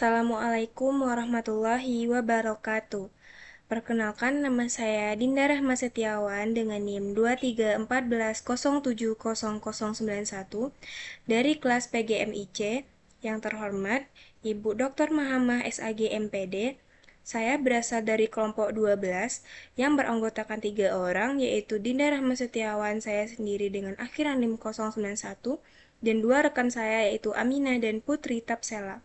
Assalamualaikum warahmatullahi wabarakatuh. Perkenalkan, nama saya Dinda Rahma Setiawan dengan NIM 2314070091 dari kelas PGMIC. Yang terhormat, Ibu Dr. Mahamah SAG MPD. Saya berasal dari kelompok 12 yang beranggotakan 3 orang, yaitu Dinda Rahma Setiawan, saya sendiri dengan akhiran NIM 091, dan 2 rekan saya yaitu Amina dan Putri Tapsela.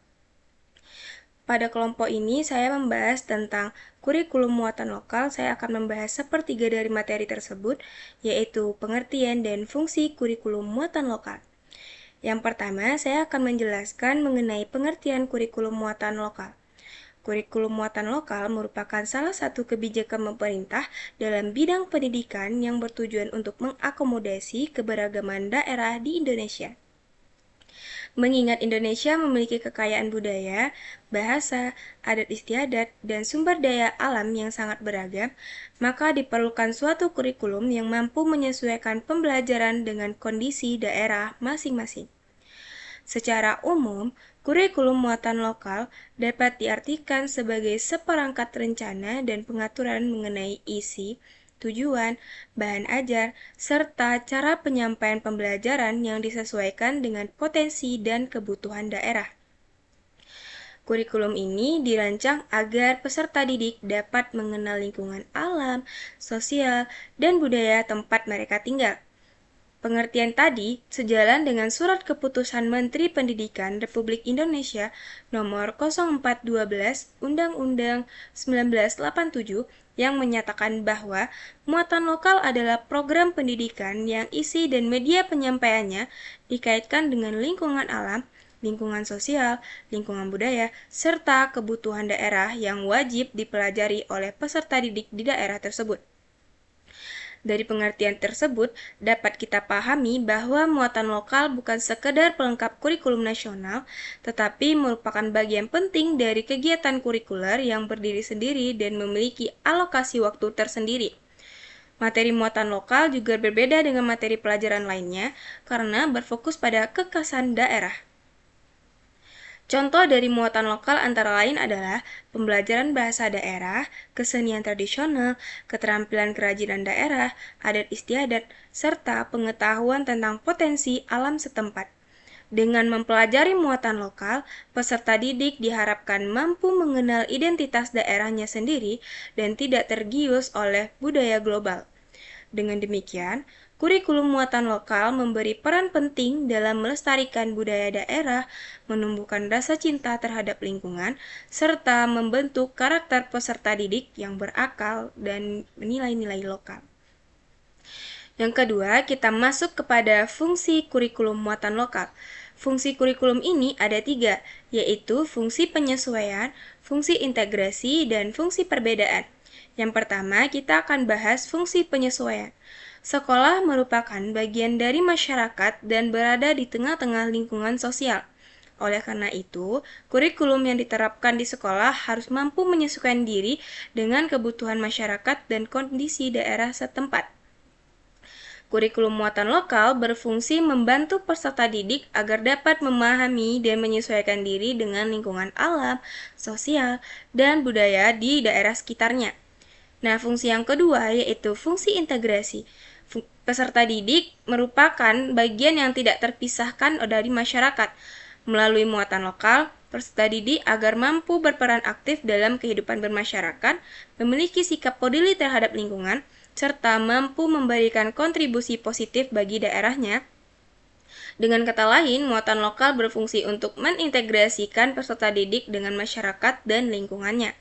Pada kelompok ini, saya membahas tentang kurikulum muatan lokal. Saya akan membahas sepertiga dari materi tersebut, yaitu pengertian dan fungsi kurikulum muatan lokal. Yang pertama, saya akan menjelaskan mengenai pengertian kurikulum muatan lokal. Kurikulum muatan lokal merupakan salah satu kebijakan pemerintah dalam bidang pendidikan yang bertujuan untuk mengakomodasi keberagaman daerah di Indonesia. Mengingat Indonesia memiliki kekayaan budaya, bahasa, adat istiadat, dan sumber daya alam yang sangat beragam, maka diperlukan suatu kurikulum yang mampu menyesuaikan pembelajaran dengan kondisi daerah masing-masing. Secara umum, kurikulum muatan lokal dapat diartikan sebagai seperangkat rencana dan pengaturan mengenai isi, tujuan, bahan ajar, serta cara penyampaian pembelajaran yang disesuaikan dengan potensi dan kebutuhan daerah. Kurikulum ini dirancang agar peserta didik dapat mengenal lingkungan alam, sosial, dan budaya tempat mereka tinggal. Pengertian tadi sejalan dengan Surat Keputusan Menteri Pendidikan Republik Indonesia Nomor 0412 Undang-Undang 1987 yang menyatakan bahwa muatan lokal adalah program pendidikan yang isi dan media penyampaiannya dikaitkan dengan lingkungan alam, lingkungan sosial, lingkungan budaya, serta kebutuhan daerah yang wajib dipelajari oleh peserta didik di daerah tersebut. Dari pengertian tersebut, dapat kita pahami bahwa muatan lokal bukan sekedar pelengkap kurikulum nasional, tetapi merupakan bagian penting dari kegiatan kurikuler yang berdiri sendiri dan memiliki alokasi waktu tersendiri. Materi muatan lokal juga berbeda dengan materi pelajaran lainnya karena berfokus pada kekhasan daerah. Contoh dari muatan lokal antara lain adalah pembelajaran bahasa daerah, kesenian tradisional, keterampilan kerajinan daerah, adat istiadat, serta pengetahuan tentang potensi alam setempat. Dengan mempelajari muatan lokal, peserta didik diharapkan mampu mengenal identitas daerahnya sendiri dan tidak tergius oleh budaya global. Dengan demikian, kurikulum muatan lokal memberi peran penting dalam melestarikan budaya daerah, menumbuhkan rasa cinta terhadap lingkungan, serta membentuk karakter peserta didik yang berakal dan nilai-nilai lokal. Yang kedua, kita masuk kepada fungsi kurikulum muatan lokal. Fungsi kurikulum ini ada 3, yaitu fungsi penyesuaian, fungsi integrasi, dan fungsi perbedaan. Yang pertama, kita akan bahas fungsi penyesuaian. Sekolah merupakan bagian dari masyarakat dan berada di tengah-tengah lingkungan sosial. Oleh karena itu, kurikulum yang diterapkan di sekolah harus mampu menyesuaikan diri dengan kebutuhan masyarakat dan kondisi daerah setempat. Kurikulum muatan lokal berfungsi membantu peserta didik agar dapat memahami dan menyesuaikan diri dengan lingkungan alam, sosial, dan budaya di daerah sekitarnya. Nah, fungsi yang kedua yaitu fungsi integrasi. Peserta didik merupakan bagian yang tidak terpisahkan dari masyarakat. Melalui muatan lokal, peserta didik agar mampu berperan aktif dalam kehidupan bermasyarakat, memiliki sikap peduli terhadap lingkungan, serta mampu memberikan kontribusi positif bagi daerahnya. Dengan kata lain, muatan lokal berfungsi untuk mengintegrasikan peserta didik dengan masyarakat dan lingkungannya.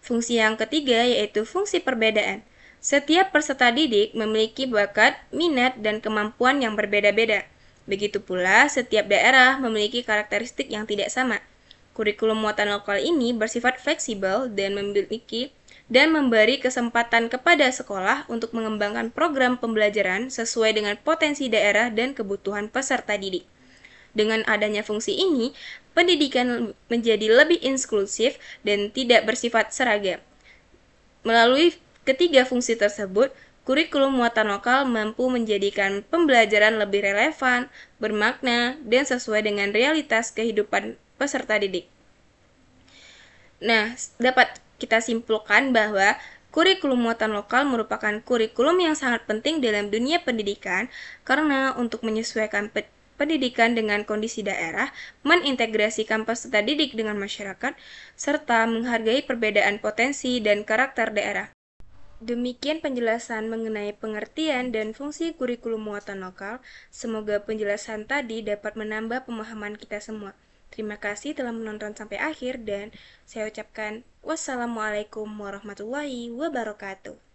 Fungsi yang ketiga yaitu fungsi perbedaan. Setiap peserta didik memiliki bakat, minat, dan kemampuan yang berbeda-beda. Begitu pula, setiap daerah memiliki karakteristik yang tidak sama. Kurikulum muatan lokal ini bersifat fleksibel dan memberi kesempatan kepada sekolah untuk mengembangkan program pembelajaran sesuai dengan potensi daerah dan kebutuhan peserta didik. Dengan adanya fungsi ini, pendidikan menjadi lebih inklusif dan tidak bersifat seragam. Melalui ketiga fungsi tersebut, kurikulum muatan lokal mampu menjadikan pembelajaran lebih relevan, bermakna, dan sesuai dengan realitas kehidupan peserta didik. Nah, dapat kita simpulkan bahwa kurikulum muatan lokal merupakan kurikulum yang sangat penting dalam dunia pendidikan karena untuk menyesuaikan pendidikan dengan kondisi daerah, mengintegrasikan peserta didik dengan masyarakat, serta menghargai perbedaan potensi dan karakter daerah. Demikian penjelasan mengenai pengertian dan fungsi kurikulum muatan lokal. Semoga penjelasan tadi dapat menambah pemahaman kita semua. Terima kasih telah menonton sampai akhir dan saya ucapkan wassalamualaikum warahmatullahi wabarakatuh.